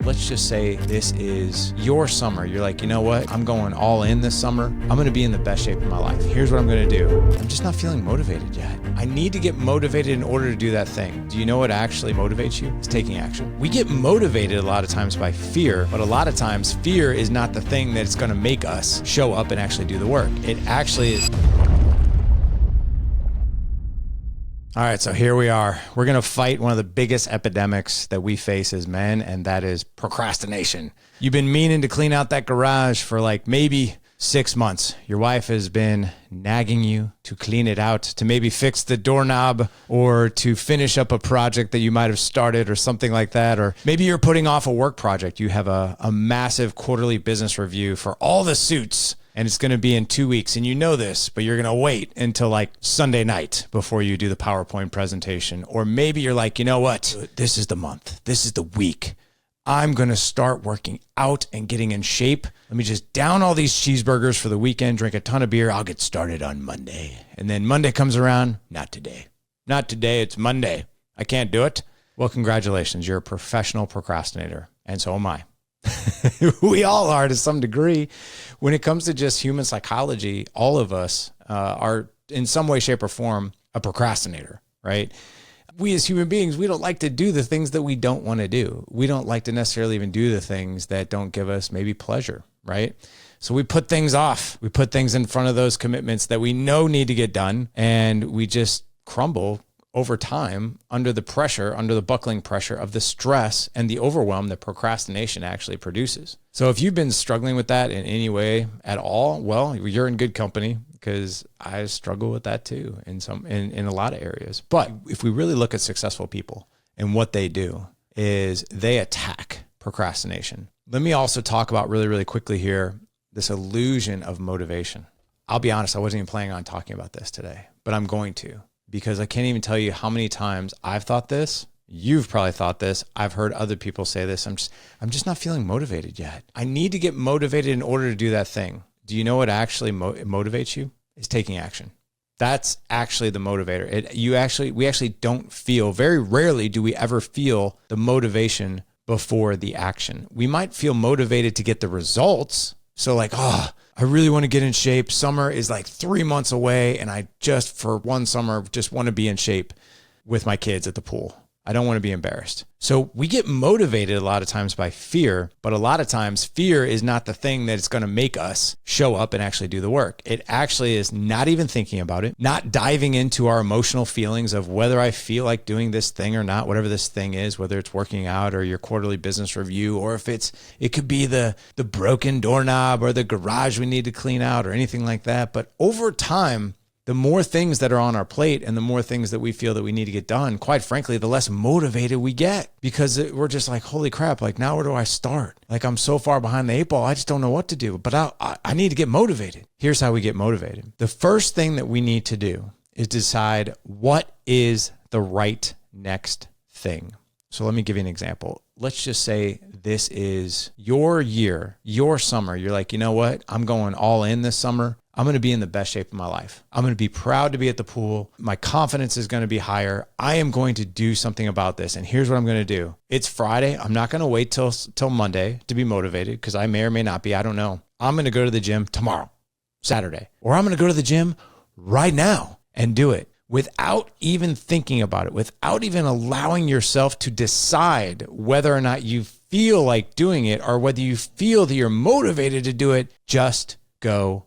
let's just say this is your summer. You're like, you know what? I'm going all in this summer. I'm going to be in the best shape of my life. Here's what I'm going to do. I'm just not feeling motivated yet. I need to get motivated in order to do that thing. Do you know what actually motivates you? It's taking action. We get motivated a lot of times by fear, but a lot of times fear is not the thing that's going to make us show up and actually do the work. It actually is. All right, so here we are. We're going to fight one of the biggest epidemics that we face as men, and that is procrastination. You've been meaning to clean out that garage for like maybe 6 months. Your wife has been nagging you to clean it out, to maybe fix the doorknob or to finish up a project that you might have started or something like that. Or maybe you're putting off a work project. You have a massive quarterly business review for all the suits, and it's going to be in 2 weeks. And you know this, but you're going to wait until like Sunday night before you do the PowerPoint presentation. Or maybe you're like, you know what? This is the month. This is the week. I'm going to start working out and getting in shape. Let me just down all these cheeseburgers for the weekend, drink a ton of beer. I'll get started on Monday. And then Monday comes around. Not today. Not today. It's Monday. I can't do it. Well, congratulations. You're a professional procrastinator. And so am I. We all are to some degree. When it comes to just human psychology, all of us are in some way, shape, or form a procrastinator, right? We as human beings, we don't like to do the things that we don't want to do. We don't like to necessarily even do the things that don't give us maybe pleasure, right? So we put things off. We put things in front of those commitments that we know need to get done, and we just crumble over time under the pressure, under the buckling pressure of the stress and the overwhelm that procrastination actually produces. So if you've been struggling with that in any way at all, well, you're in good company, because I struggle with that too in a lot of areas. But if we really look at successful people, and what they do is they attack procrastination. Let me also talk about really, really quickly here, this illusion of motivation. I'll be honest, I wasn't even planning on talking about this today, but I'm going to. Because I can't even tell you how many times I've thought this. You've probably thought this. I've heard other people say this. I'm just not feeling motivated yet. I need to get motivated in order to do that thing. Do you know what actually motivates you? It's taking action. That's actually the motivator. We actually don't feel, very rarely do we ever feel the motivation before the action. We might feel motivated to get the results. So like, I really want to get in shape. Summer is like 3 months away, and I just, for one summer, just want to be in shape with my kids at the pool. I don't want to be embarrassed. So we get motivated a lot of times by fear, but a lot of times fear is not the thing that is going to make us show up and actually do the work. It actually is not even thinking about it, not diving into our emotional feelings of whether I feel like doing this thing or not, whatever this thing is, whether it's working out or your quarterly business review, or if it could be the broken doorknob or the garage we need to clean out or anything like that. But over time, the more things that are on our plate and the more things that we feel that we need to get done, quite frankly, the less motivated we get, because we're just like, holy crap, like now where do I start? Like I'm so far behind the 8 ball, I just don't know what to do, but I need to get motivated. Here's how we get motivated. The first thing that we need to do is decide what is the right next thing. So let me give you an example. Let's just say this is your year, your summer. You're like, you know what? I'm going all in this summer. I'm going to be in the best shape of my life. I'm going to be proud to be at the pool. My confidence is going to be higher. I am going to do something about this. And here's what I'm going to do. It's Friday. I'm not going to wait till Monday to be motivated, because I may or may not be. I don't know. I'm going to go to the gym tomorrow, Saturday, or I'm going to go to the gym right now and do it without even thinking about it, without even allowing yourself to decide whether or not you feel like doing it or whether you feel that you're motivated to do it. Just go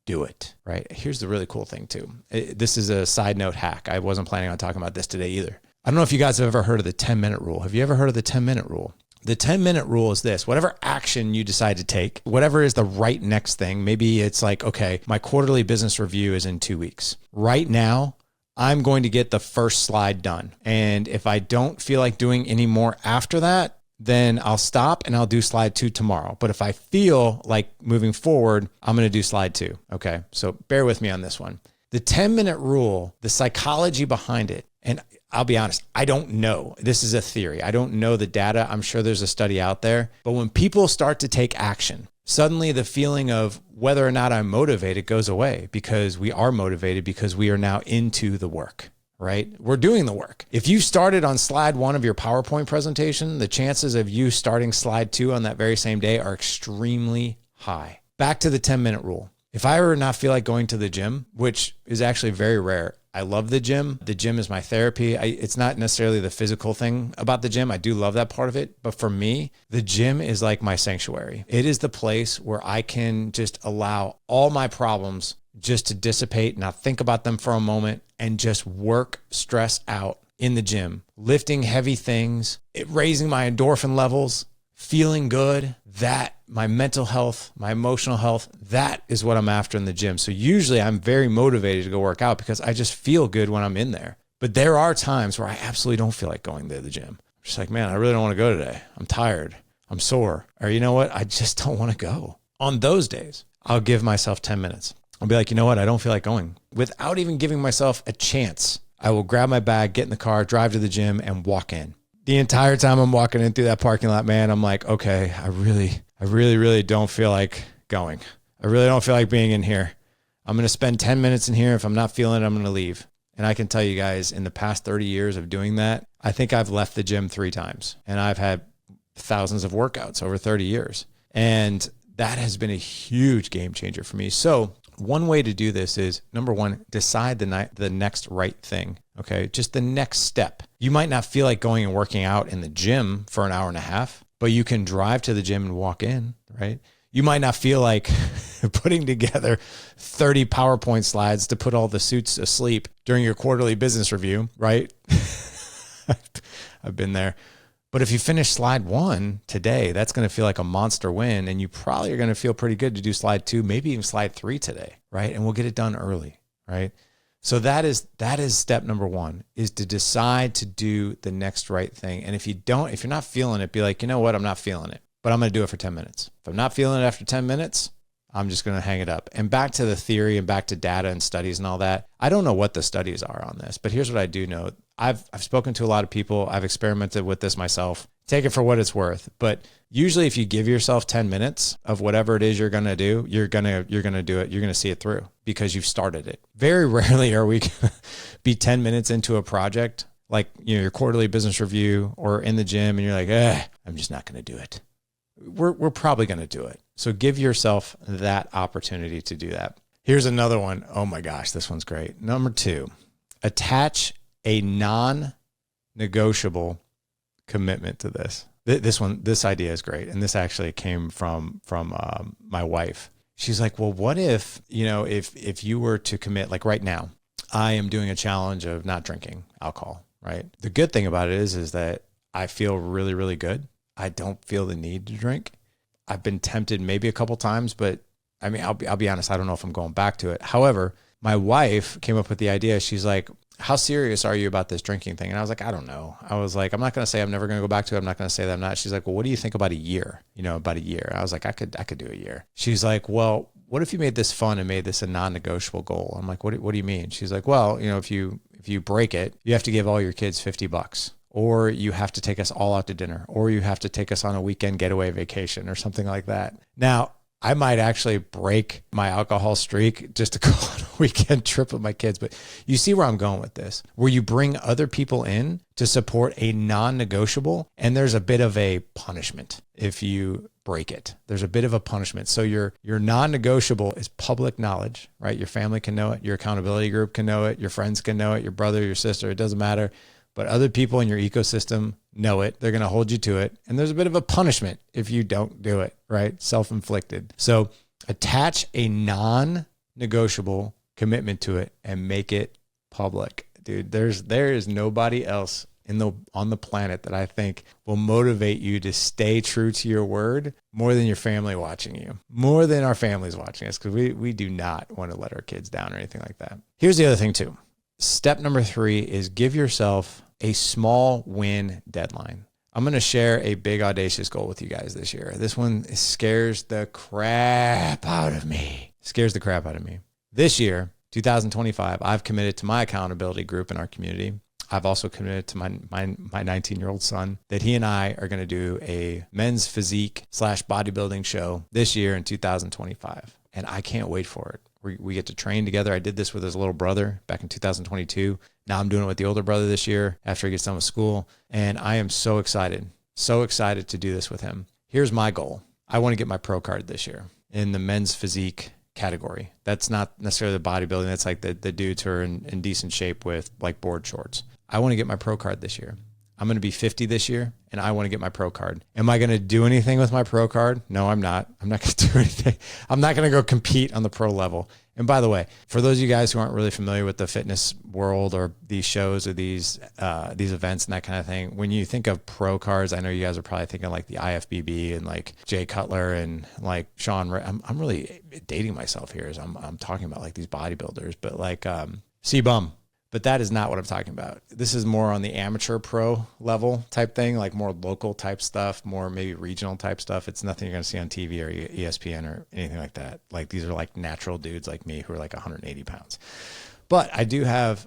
do it, right? Here's the really cool thing too. This is a side note hack. I wasn't planning on talking about this today either. I don't know if you guys have ever heard of the 10-minute rule. Have you ever heard of the 10-minute rule? The 10-minute rule is this: whatever action you decide to take, whatever is the right next thing, maybe it's like, okay, my quarterly business review is in 2 weeks. Right now, I'm going to get the first slide done. And if I don't feel like doing any more after that, then I'll stop and I'll do slide 2 tomorrow. But if I feel like moving forward, I'm going to do slide 2. Okay. So bear with me on this one. The 10-minute rule, the psychology behind it, and I'll be honest, I don't know. This is a theory. I don't know the data. I'm sure there's a study out there. But when people start to take action, suddenly the feeling of whether or not I'm motivated goes away, because we are motivated because we are now into the work, right? We're doing the work. If you started on slide 1 of your PowerPoint presentation, the chances of you starting slide 2 on that very same day are extremely high. Back to the 10-minute rule. If I ever not feel like going to the gym, which is actually very rare, I love the gym. The gym is my therapy. It's not necessarily the physical thing about the gym. I do love that part of it. But for me, the gym is like my sanctuary. It is the place where I can just allow all my problems just to dissipate, not think about them for a moment, and just work stress out in the gym, lifting heavy things, raising my endorphin levels, feeling good. That, my mental health, my emotional health, that is what I'm after in the gym. So usually I'm very motivated to go work out because I just feel good when I'm in there. But there are times where I absolutely don't feel like going to the gym. I'm just like, man, I really don't want to go today. I'm tired. I'm sore. Or you know what? I just don't want to go. On those days, I'll give myself 10 minutes. I'll be like, you know what? I don't feel like going. Without even giving myself a chance, I will grab my bag, get in the car, drive to the gym, and walk in. The entire time I'm walking in through that parking lot, man, I'm like, okay, I really don't feel like going. I really don't feel like being in here. I'm going to spend 10 minutes in here. If I'm not feeling it, I'm going to leave. And I can tell you guys, in the past 30 years of doing that, I think I've left the gym 3 times, and I've had thousands of workouts over 30 years. And that has been a huge game changer for me. So one way to do this is, number 1, decide the next right thing. Okay. Just the next step. You might not feel like going and working out in the gym for an hour and a half, but you can drive to the gym and walk in, right? You might not feel like putting together 30 PowerPoint slides to put all the suits asleep during your quarterly business review, right? I've been there. But if you finish slide 1 today, that's going to feel like a monster win. And you probably are going to feel pretty good to do slide 2, maybe even slide 3 today, right? And we'll get it done early, right? So that is step number 1, is to decide to do the next right thing. And if you're not feeling it, be like, you know what? I'm not feeling it, but I'm going to do it for 10 minutes. If I'm not feeling it after 10 minutes, I'm just going to hang it up. And back to the theory and back to data and studies and all that. I don't know what the studies are on this, but here's what I do know. I've spoken to a lot of people. I've experimented with this myself. Take it for what it's worth. But usually if you give yourself 10 minutes of whatever it is you're going to do, you're going to do it. You're going to see it through because you've started it. Very rarely are we going to be 10 minutes into a project, like, you know, your quarterly business review or in the gym, and you're like, I'm just not going to do it. We're probably going to do it. So give yourself that opportunity to do that. Here's another one. Oh my gosh, this one's great. Number 2, attach a non-negotiable commitment to this. This idea is great. And this actually came from my wife. She's like, well, what if, you know, if you were to commit, like right now, I am doing a challenge of not drinking alcohol, right? The good thing about it is that I feel really, really good. I don't feel the need to drink. I've been tempted maybe a couple times, but I mean, I'll be honest, I don't know if I'm going back to it. However, my wife came up with the idea. She's like, how serious are you about this drinking thing? And I was like, I don't know. I was like, I'm not going to say I'm never going to go back to it. I'm not going to say that I'm not. She's like, well, what do you think about a year? You know, about a year. I was like, I could do a year. She's like, well, what if you made this fun and made this a non-negotiable goal? I'm like, what do you mean? She's like, well, you know, if you break it, you have to give all your kids $50, or you have to take us all out to dinner, or you have to take us on a weekend getaway vacation or something like that. Now, I might actually break my alcohol streak just to go on a weekend trip with my kids. But you see where I'm going with this, where you bring other people in to support a non-negotiable, and there's a bit of a punishment if you break it. There's a bit of a punishment. So your non-negotiable is public knowledge, right? Your family can know it. Your accountability group can know it. Your friends can know it. Your brother, your sister, it doesn't matter. But other people in your ecosystem know it. They're going to hold you to it. And there's a bit of a punishment if you don't do it, right? Self-inflicted. So attach a non-negotiable commitment to it and make it public. Dude, there is nobody else on the planet that I think will motivate you to stay true to your word more than your family watching you, more than our families watching us, because we do not want to let our kids down or anything like that. Here's the other thing too. Step number 3 is give yourself a small win deadline. I'm going to share a big audacious goal with you guys this year. This one scares the crap out of me. This year, 2025, I've committed to my accountability group in our community. I've also committed to my 19-year-old son that he and I are going to do a men's physique / bodybuilding show this year in 2025. And I can't wait for it. We get to train together. I did this with his little brother back in 2022. Now I'm doing it with the older brother this year after he gets done with school. And I am so excited to do this with him. Here's my goal. I want to get my pro card this year in the men's physique category. That's not necessarily the bodybuilding. That's like the dudes who are in decent shape with like board shorts. I want to get my pro card this year. I'm going to be 50 this year, and I want to get my pro card. Am I going to do anything with my pro card? No, I'm not. I'm not going to do anything. I'm not going to go compete on the pro level. And by the way, for those of you guys who aren't really familiar with the fitness world or these shows or these events and that kind of thing, when you think of pro cards, I know you guys are probably thinking like the IFBB and like Jay Cutler and like Sean. I'm really dating myself here as I'm talking about like these bodybuilders, but like C-Bum. But that is not what I'm talking about. This is more on the amateur pro level type thing, like more local type stuff, more maybe regional type stuff. It's nothing you're going to see on TV or ESPN or anything like that. Like these are like natural dudes like me who are like 180 pounds. But I do have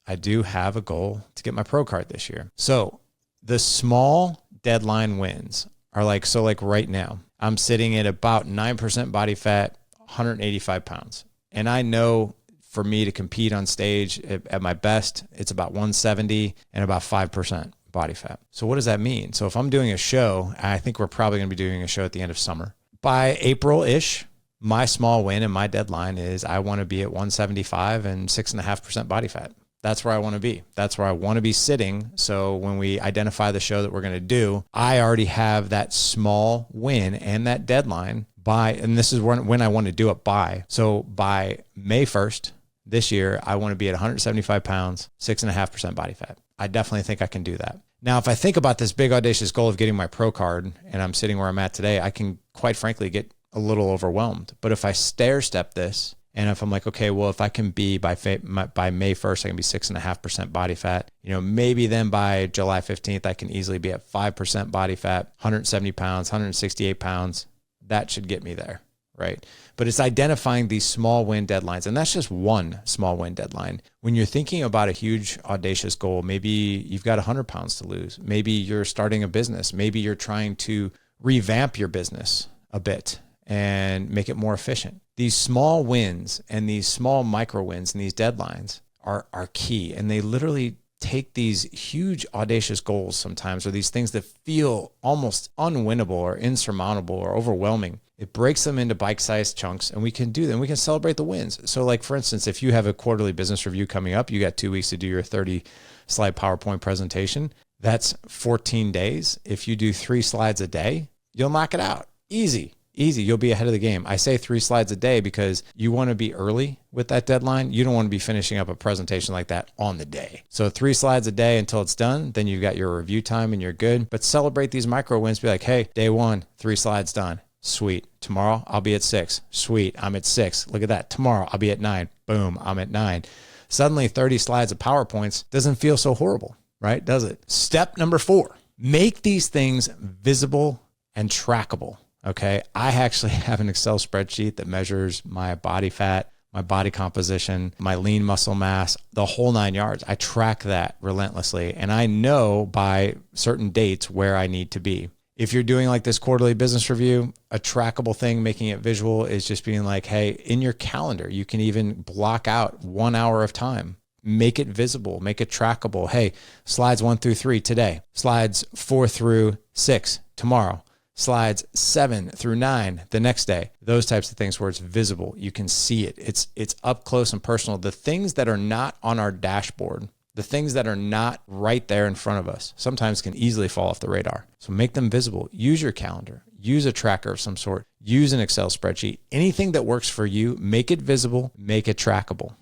a goal to get my pro card this year. So the small deadline wins are like, so like right now, I'm sitting at about 9% body fat, 185 pounds. And I know for me to compete on stage at my best, it's about 170 and about 5% body fat. So what does that mean? So if I'm doing a show, I think we're probably going to be doing a show at the end of summer. By April-ish, my small win and my deadline is I want to be at 175 and 6.5% body fat. That's where I want to be. That's where I want to be sitting. So when we identify the show that we're going to do, I already have that small win and that deadline and this is when I want to do it by. So by May 1st, this year, I want to be at 175 pounds, 6.5% body fat. I definitely think I can do that. Now, if I think about this big audacious goal of getting my pro card and I'm sitting where I'm at today, I can quite frankly get a little overwhelmed. But if I stair step this and if I'm like, okay, well, if I can be by May 1st, I can be 6.5% body fat, maybe then by July 15th, I can easily be at 5% body fat, 170 pounds, 168 pounds. That should get me there. Right? But it's identifying these small win deadlines. And that's just one small win deadline. When you're thinking about a huge audacious goal, maybe you've got 100 pounds to lose. Maybe you're starting a business. Maybe you're trying to revamp your business a bit and make it more efficient. These small wins and these small micro wins and these deadlines are key. And they literally take these huge audacious goals sometimes, or these things that feel almost unwinnable or insurmountable or overwhelming. It breaks them into bite-sized chunks, and we can do them. We can celebrate the wins. So like, for instance, if you have a quarterly business review coming up, you got 2 weeks to do your 30-slide PowerPoint presentation. That's 14 days. If you do 3 slides a day, you'll knock it out. Easy. You'll be ahead of the game. I say 3 slides a day because you want to be early with that deadline. You don't want to be finishing up a presentation like that on the day. So 3 slides a day until it's done. Then you've got your review time and you're good. But celebrate these micro wins. Be like, hey, day 1, 3 slides done. Sweet. Tomorrow I'll be at 6. Sweet. I'm at 6. Look at that. Tomorrow I'll be at 9. Boom. I'm at 9. Suddenly 30 slides of PowerPoints doesn't feel so horrible, right? Does it? Step number 4, make these things visible and trackable. Okay. I actually have an Excel spreadsheet that measures my body fat, my body composition, my lean muscle mass, the whole 9 yards. I track that relentlessly. And I know by certain dates where I need to be. If you're doing like this quarterly business review, a trackable thing, making it visual is just being like, hey, in your calendar, you can even block out 1 hour of time. Make it visible, make it trackable. Hey, slides 1 through 3 today, slides 4 through 6 tomorrow, slides 7 through 9 the next day. Those types of things where it's visible. You can see it. It's up close and personal. The things that are not on our dashboard, the things that are not right there in front of us, sometimes can easily fall off the radar. So make them visible. Use your calendar. Use a tracker of some sort. Use an Excel spreadsheet. Anything that works for you, make it visible, make it trackable.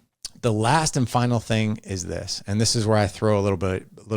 The last and final thing is this, and this is where I throw a little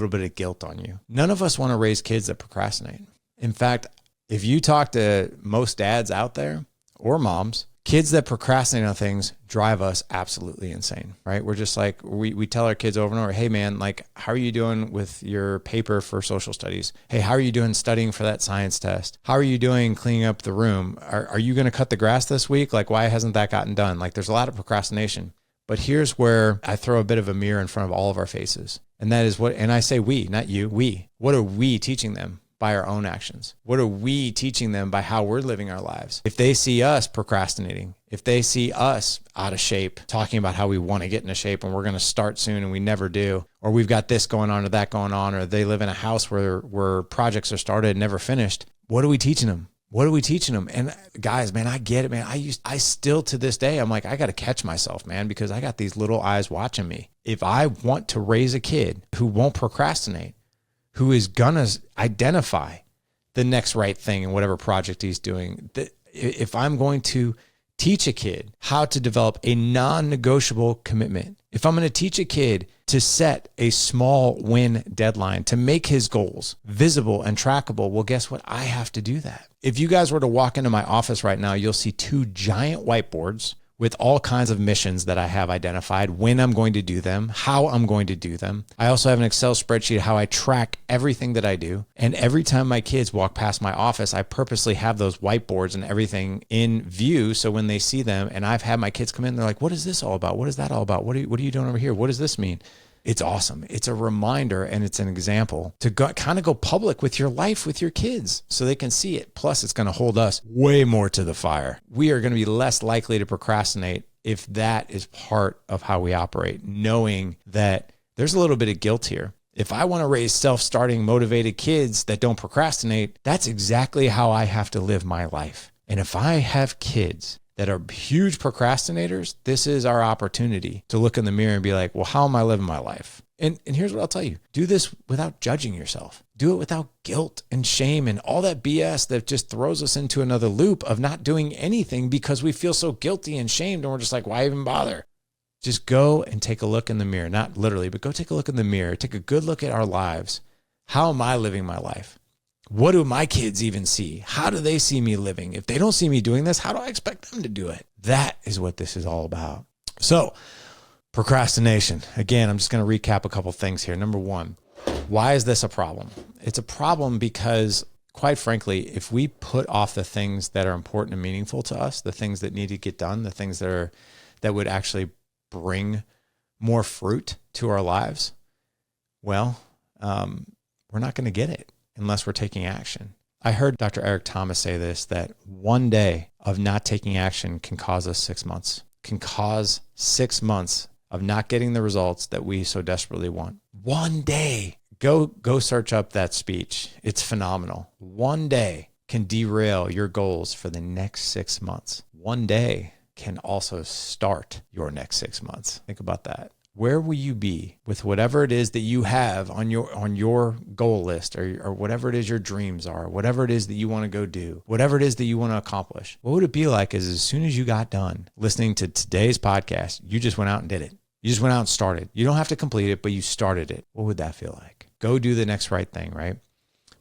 bit of guilt on you. None of us want to raise kids that procrastinate. In fact, if you talk to most dads out there or moms, kids that procrastinate on things drive us absolutely insane, right? We're just like, we tell our kids over and over, hey man, like, how are you doing with your paper for social studies? Hey, how are you doing studying for that science test? How are you doing cleaning up the room? Are you going to cut the grass this week? Like, why hasn't that gotten done? Like, there's a lot of procrastination. But here's where I throw a bit of a mirror in front of all of our faces. And that is and I say we, not you, we. What are we teaching them? by our own actions? What are we teaching them by how we're living our lives? If they see us procrastinating, if they see us out of shape, talking about how we want to get into shape and we're going to start soon and we never do, or we've got this going on or that going on, or they live in a house where projects are started and never finished, what are we teaching them? What are we teaching them? And guys, man, I get it, man. I still to this day, I'm like, I got to catch myself, man, because I got these little eyes watching me. If I want to raise a kid who won't procrastinate, who is going to identify the next right thing in whatever project he's doing, if I'm going to teach a kid how to develop a non-negotiable commitment, if I'm going to teach a kid to set a small win deadline, to make his goals visible and trackable, well, guess what? I have to do that. If you guys were to walk into my office right now, you'll see 2 giant whiteboards with all kinds of missions that I have identified, when I'm going to do them, how I'm going to do them. I also have an Excel spreadsheet how I track everything that I do. And every time my kids walk past my office, I purposely have those whiteboards and everything in view. So when they see them, and I've had my kids come in, they're like, what is this all about? What is that all about? What are you doing over here? What does this mean? It's awesome. It's a reminder and it's an example to kind of go public with your life, with your kids, so they can see it. Plus, it's going to hold us way more to the fire. We are going to be less likely to procrastinate if that is part of how we operate, knowing that there's a little bit of guilt here. If I want to raise self-starting, motivated kids that don't procrastinate, that's exactly how I have to live my life. And if I have kids that are huge procrastinators, this is our opportunity to look in the mirror and be like, well, how am I living my life? And here's what I'll tell you. Do this without judging yourself. Do it without guilt and shame and all that BS that just throws us into another loop of not doing anything because we feel so guilty and shamed and we're just like, why even bother? Just go and take a look in the mirror. Not literally, but go take a look in the mirror. Take a good look at our lives. How am I living my life? What do my kids even see? How do they see me living? If they don't see me doing this, how do I expect them to do it? That is what this is all about. So, procrastination. Again, I'm just going to recap a couple things here. Number 1, why is this a problem? It's a problem because, quite frankly, if we put off the things that are important and meaningful to us, the things that need to get done, the things that would actually bring more fruit to our lives, well, we're not going to get it unless we're taking action. I heard Dr. Eric Thomas say this, that one day of not taking action can cause us 6 months, can cause 6 months of not getting the results that we so desperately want. One day, go search up that speech. It's phenomenal. One day can derail your goals for the next 6 months. One day can also start your next 6 months. Think about that. Where will you be with whatever it is that you have on your goal list, or whatever it is your dreams are, whatever it is that you want to go do, whatever it is that you want to accomplish? What would it be like as soon as you got done listening to today's podcast, you just went out and did it? You just went out and started. You don't have to complete it, but you started it. What would that feel like? Go do the next right thing, right?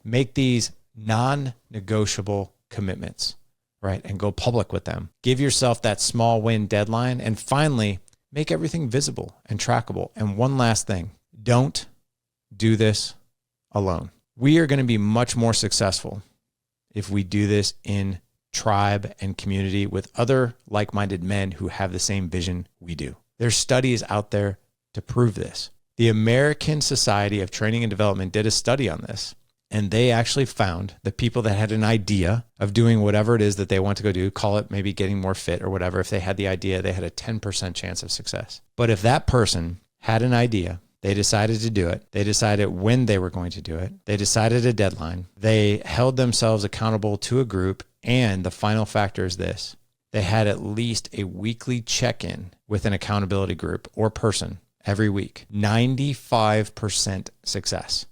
Make these non-negotiable commitments, right? And go public with them. Give yourself that small win deadline. And finally, make everything visible and trackable. And one last thing, don't do this alone. We are going to be much more successful if we do this in tribe and community with other like-minded men who have the same vision we do. There's studies out there to prove this. The American Society of Training and Development did a study on this, and they actually found that people that had an idea of doing whatever it is that they want to go do, call it maybe getting more fit or whatever, if they had the idea, they had a 10% chance of success. But if that person had an idea, they decided to do it, they decided when they were going to do it, they decided a deadline, they held themselves accountable to a group, and the final factor is this: they had at least a weekly check-in with an accountability group or person every week. 95% success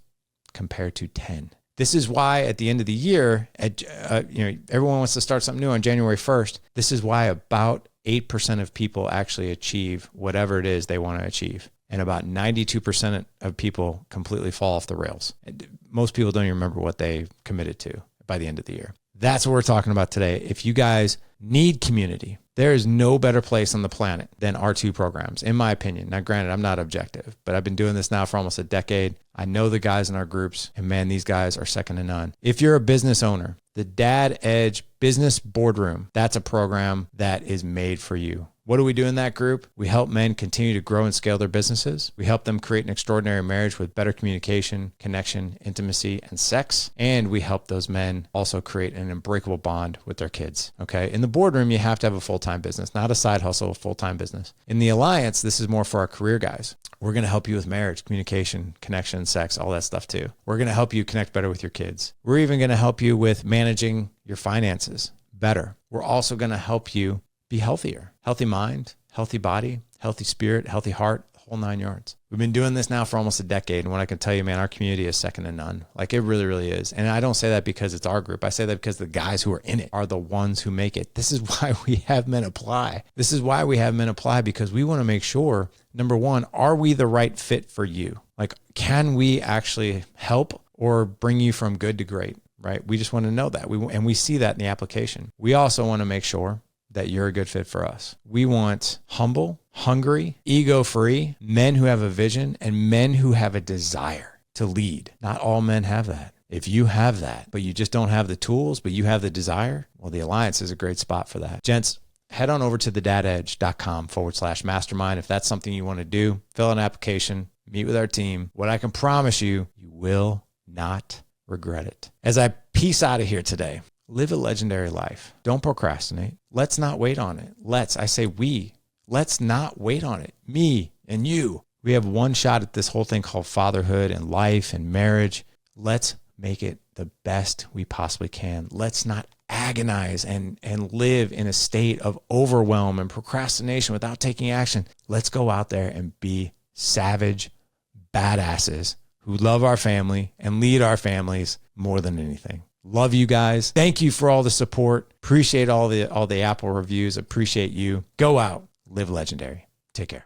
compared to 10. This is why at the end of the year, everyone wants to start something new on January 1st. This is why about 8% of people actually achieve whatever it is they want to achieve. And about 92% of people completely fall off the rails. Most people don't even remember what they committed to by the end of the year. That's what we're talking about today. If you guys need community, there is no better place on the planet than R2 programs, in my opinion. Now, granted, I'm not objective, but I've been doing this now for almost a decade. I know the guys in our groups, and man, these guys are second to none. If you're a business owner, the Dad Edge Business Boardroom, that's a program that is made for you. What do we do in that group? We help men continue to grow and scale their businesses. We help them create an extraordinary marriage with better communication, connection, intimacy, and sex. And we help those men also create an unbreakable bond with their kids. Okay. In the boardroom, you have to have a full-time business, not a side hustle, a full-time business. In the alliance, this is more for our career guys. We're going to help you with marriage, communication, connection, sex, all that stuff too. We're going to help you connect better with your kids. We're even going to help you with managing your finances better. We're also going to help you be healthier, healthy mind, healthy body, healthy spirit, healthy heart, the whole 9 yards. We've been doing this now for almost a decade. And what I can tell you, man, our community is second to none. Like it really, really is. And I don't say that because it's our group. I say that because the guys who are in it are the ones who make it. This is why we have men apply. This is why we have men apply, because we want to make sure, number one, are we the right fit for you? Like, can we actually help or bring you from good to great, right? We just want to know that. And we see that in the application. We also want to make sure that you're a good fit for us. We want humble, hungry, ego-free men who have a vision and men who have a desire to lead. Not all men have that. If you have that, but you just don't have the tools, but you have the desire, well, the Alliance is a great spot for that. Gents, head on over to thedadedge.com/mastermind. If that's something you want to do, fill out an application, meet with our team. What I can promise you, you will not regret it. As I peace out of here today, live a legendary life. Don't procrastinate. Let's not wait on it. Let's not wait on it. Me and you. We have one shot at this whole thing called fatherhood and life and marriage. Let's make it the best we possibly can. Let's not agonize and live in a state of overwhelm and procrastination without taking action. Let's go out there and be savage badasses who love our family and lead our families more than anything. Love you guys. Thank you for all the support. Appreciate all the Apple reviews. Appreciate you. Go out, live legendary. Take care.